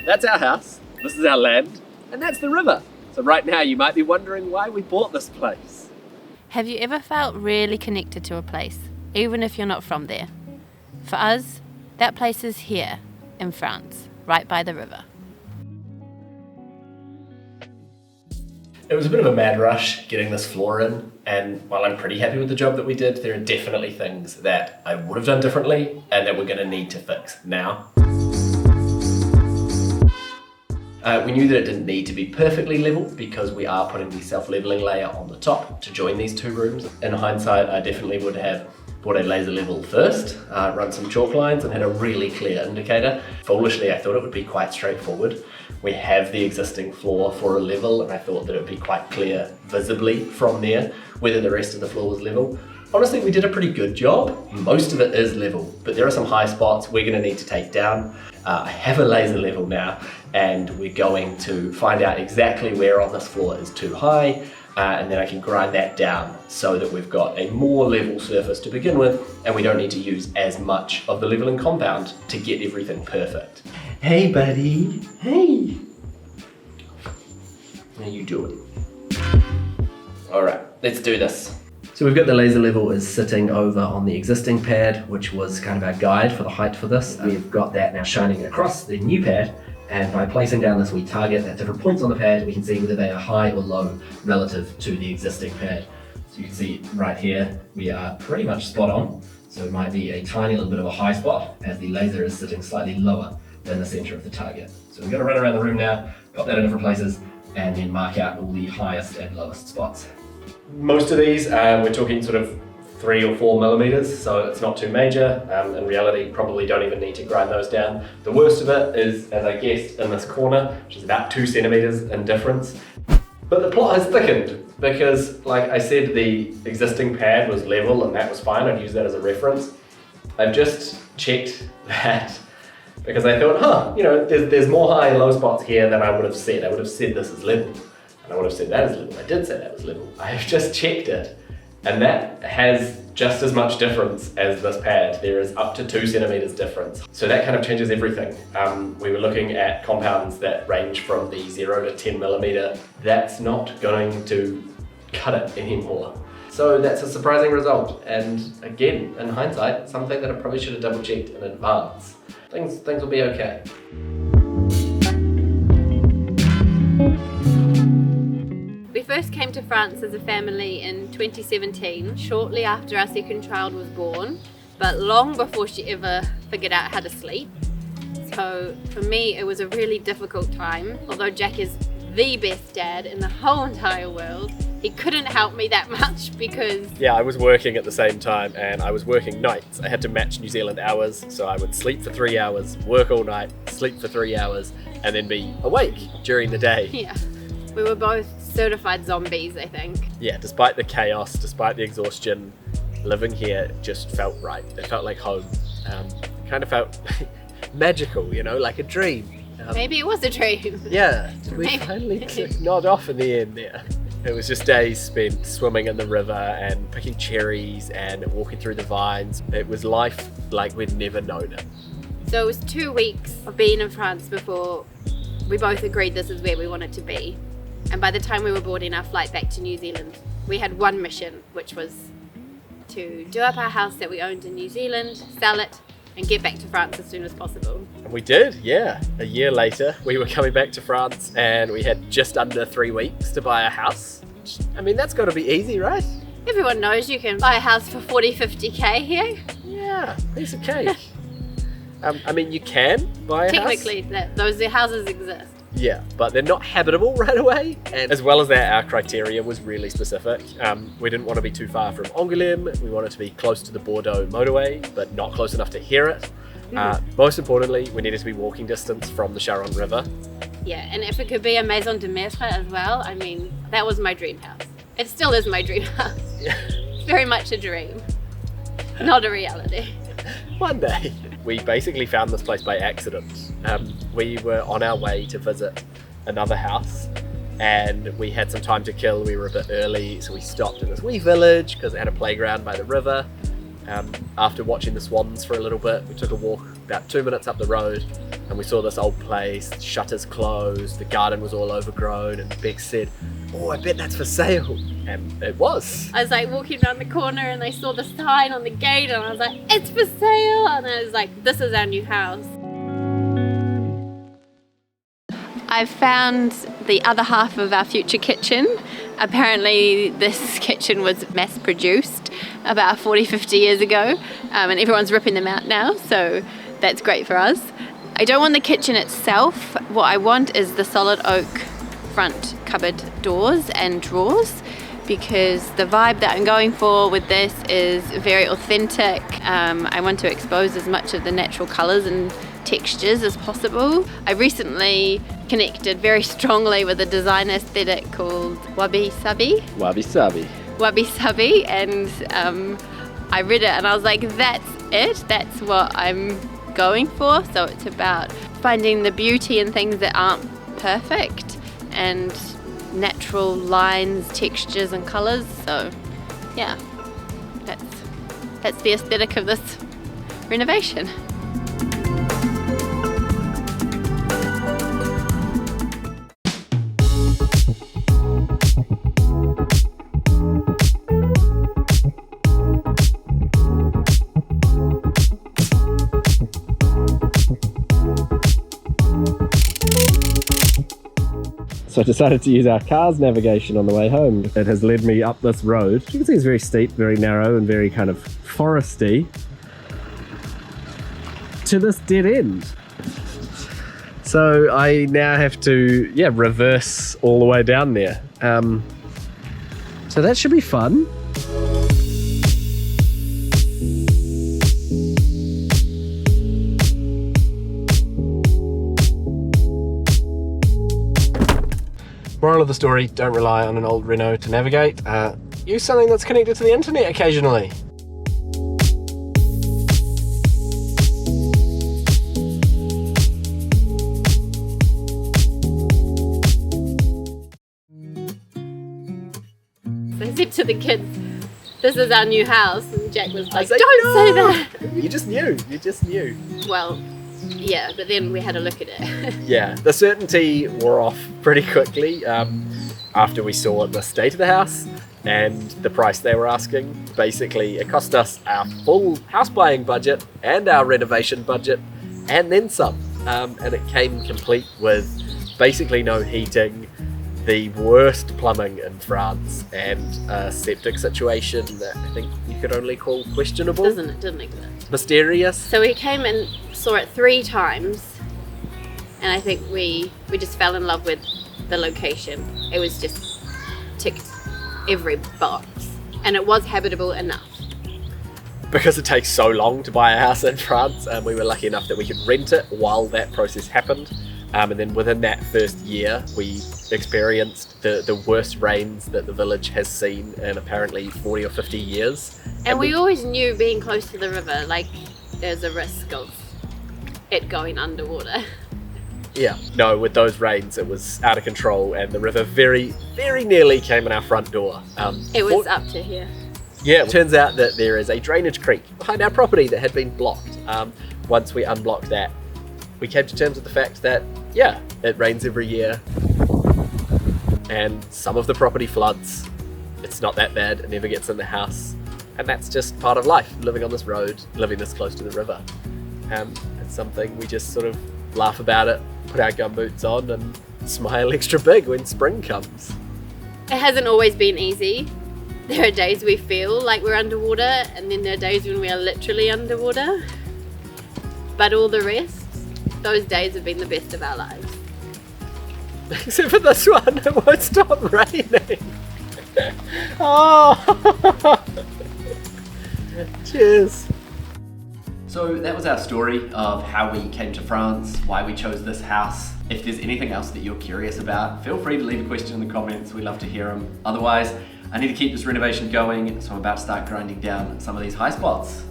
That's our house, this is our land, and that's the river. So right now you might be wondering why we bought this place. Have you ever felt really connected to a place, even if you're not from there? For us, that place is here, in France, right by the river. It was a bit of a mad rush getting this floor in, and while I'm pretty happy with the job that we did, there are definitely things that I would have done differently and that we're going to need to fix now. We knew that it didn't need to be perfectly level because we are putting the self-leveling layer on the top to join these two rooms. In hindsight, I definitely would have bought a laser level first, run some chalk lines and had a really clear indicator. Foolishly, I thought it would be quite straightforward. We have the existing floor for a level and I thought that it would be quite clear visibly from there whether the rest of the floor was level. Honestly, we did a pretty good job. Most of it is level, but there are some high spots we're gonna need to take down. I have a laser level now and we're going to find out exactly where on this floor is too high and then I can grind that down so that we've got a more level surface to begin with and we don't need to use as much of the leveling compound to get everything perfect. Hey buddy, hey! How you doing? Alright, let's do this. So we've got the laser level is sitting over on the existing pad, which was kind of our guide for the height for this. We've got that now shining across the new pad, and by placing down this wee target at different points on the pad, we can see whether they are high or low relative to the existing pad. So you can see right here, we are pretty much spot on. So it might be a tiny little bit of a high spot as the laser is sitting slightly lower than the center of the target. So we're gonna run around the room now, got that in different places, and then mark out all the highest and lowest spots. Most of these, we're talking sort of 3 or 4 millimeters, so it's not too major. In reality, probably don't even need to grind those down. The worst of it is, as I guessed, in this corner, which is about 2 centimeters in difference. But the plot has thickened because, like I said, the existing pad was level and that was fine. I'd use that as a reference. I've just checked that because I thought, there's more high and low spots here than I would have said. I would have said this is level. I would have said that is level. I did say that was level. I have just checked it and that has just as much difference as this pad. There is up to 2 centimeters difference. So that kind of changes everything. We were looking at compounds that range from the 0 to 10 millimeter. That's not going to cut it anymore. So that's a surprising result. And again, in hindsight, something that I probably should have double checked in advance. Things will be okay. We first came to France as a family in 2017, shortly after our second child was born, but long before she ever figured out how to sleep. So for me, it was a really difficult time. Although Jack is the best dad in the whole entire world, he couldn't help me that much because... Yeah, I was working at the same time and I was working nights. I had to match New Zealand hours, so I would sleep for 3 hours, work all night, sleep for 3 hours, and then be awake during the day. Yeah, we were both certified zombies, I think. Yeah, despite the chaos, despite the exhaustion, living here just felt right. It felt like home. Kind of felt magical, like a dream. Maybe it was a dream. Yeah, we finally nod off in the end there. It was just days spent swimming in the river and picking cherries and walking through the vines. It was life like we'd never known it. So it was 2 weeks of being in France before we both agreed this is where we wanted to be. And by the time we were boarding our flight back to New Zealand, we had one mission, which was to do up our house that we owned in New Zealand, sell it, and get back to France as soon as possible. And we did, yeah. A year later, we were coming back to France and we had just under 3 weeks to buy a house. I mean, that's got to be easy, right? Everyone knows you can buy a house for 40, 50k here. Yeah, piece of cake. I mean, you can buy a house. Technically, those houses exist. Yeah, but they're not habitable right away. And as well as that, our criteria was really specific. We didn't want to be too far from Angoulême. We wanted to be close to the Bordeaux motorway, but not close enough to hear it. Most importantly, we needed to be walking distance from the Charente River. Yeah, and if it could be a maison de maître as well, I mean, that was my dream house. It still is my dream house. It's very much a dream, not a reality. One day. We basically found this place by accident. We were on our way to visit another house and we had some time to kill. We were a bit early, so we stopped in this wee village because it had a playground by the river. After watching the swans for a little bit, we took a walk about 2 minutes up the road and we saw this old place, shutters closed, the garden was all overgrown, and Becs said, "Oh, I bet that's for sale." And it was. I was like walking around the corner and I saw the sign on the gate and I was like, "It's for sale!" And I was like, "This is our new house." I've found the other half of our future kitchen. Apparently this kitchen was mass produced about 40-50 years ago, and everyone's ripping them out now, so that's great for us. I don't want the kitchen itself. What I want is the solid oak front cupboard doors and drawers, because the vibe that I'm going for with this is very authentic. I want to expose as much of the natural colours and textures as possible. I recently connected very strongly with a design aesthetic called wabi-sabi. Wabi-sabi. Wabi-sabi, and I read it and I was like, that's it, that's what I'm going for. So it's about finding the beauty in things that aren't perfect and natural lines, textures and colours. So yeah, that's the aesthetic of this renovation. So I decided to use our car's navigation on the way home. It has led me up this road. You can see it's very steep, very narrow, and very kind of foresty, to this dead end. So I now have to, reverse all the way down there. So that should be fun. Moral of the story, don't rely on an old Reno to navigate. Use something that's connected to the internet occasionally. So I said to the kids, "This is our new house," and Jack was like, said, "Don't say "No." that." You just knew. Well, yeah, but then we had a look at it. Yeah, the certainty wore off pretty quickly after we saw the state of the house and the price they were asking. Basically, it cost us our full house buying budget and our renovation budget and then some. And it came complete with basically no heating, the worst plumbing in France, and a septic situation that I think you could only call questionable. Didn't exist. Mysterious. So we came and saw it 3 times, and I think we just fell in love with the location. It was just ticked every box, and it was habitable enough. Because it takes so long to buy a house in France, we were lucky enough that we could rent it while that process happened. And then within that first year, we experienced the worst rains that the village has seen in apparently 40 or 50 years. And we always knew, being close to the river, like there's a risk of it going underwater. Yeah, no, with those rains, it was out of control, and the river very, very nearly came in our front door. It was up to here. Yeah, it turns out that there is a drainage creek behind our property that had been blocked. Once we unblocked that, we came to terms with the fact that, it rains every year, and some of the property floods. It's not that bad, it never gets in the house, and that's just part of life, living on this road, living this close to the river. It's something we just sort of laugh about it, put our gumboots on, and smile extra big when spring comes. It hasn't always been easy. There are days we feel like we're underwater, and then there are days when we are literally underwater. But all the rest, those days have been the best of our lives. Except for this one, it won't stop raining. Oh! Cheers. So that was our story of how we came to France, why we chose this house. If there's anything else that you're curious about, feel free to leave a question in the comments. We love to hear them. Otherwise, I need to keep this renovation going, so I'm about to start grinding down some of these high spots.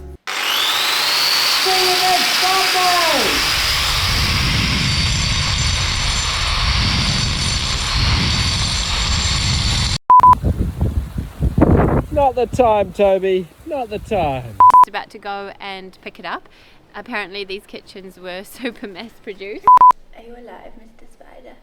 Not the time, Toby. Not the time. About to go and pick it up, Apparently these kitchens were super mass produced. Are you alive, Mr. Spider?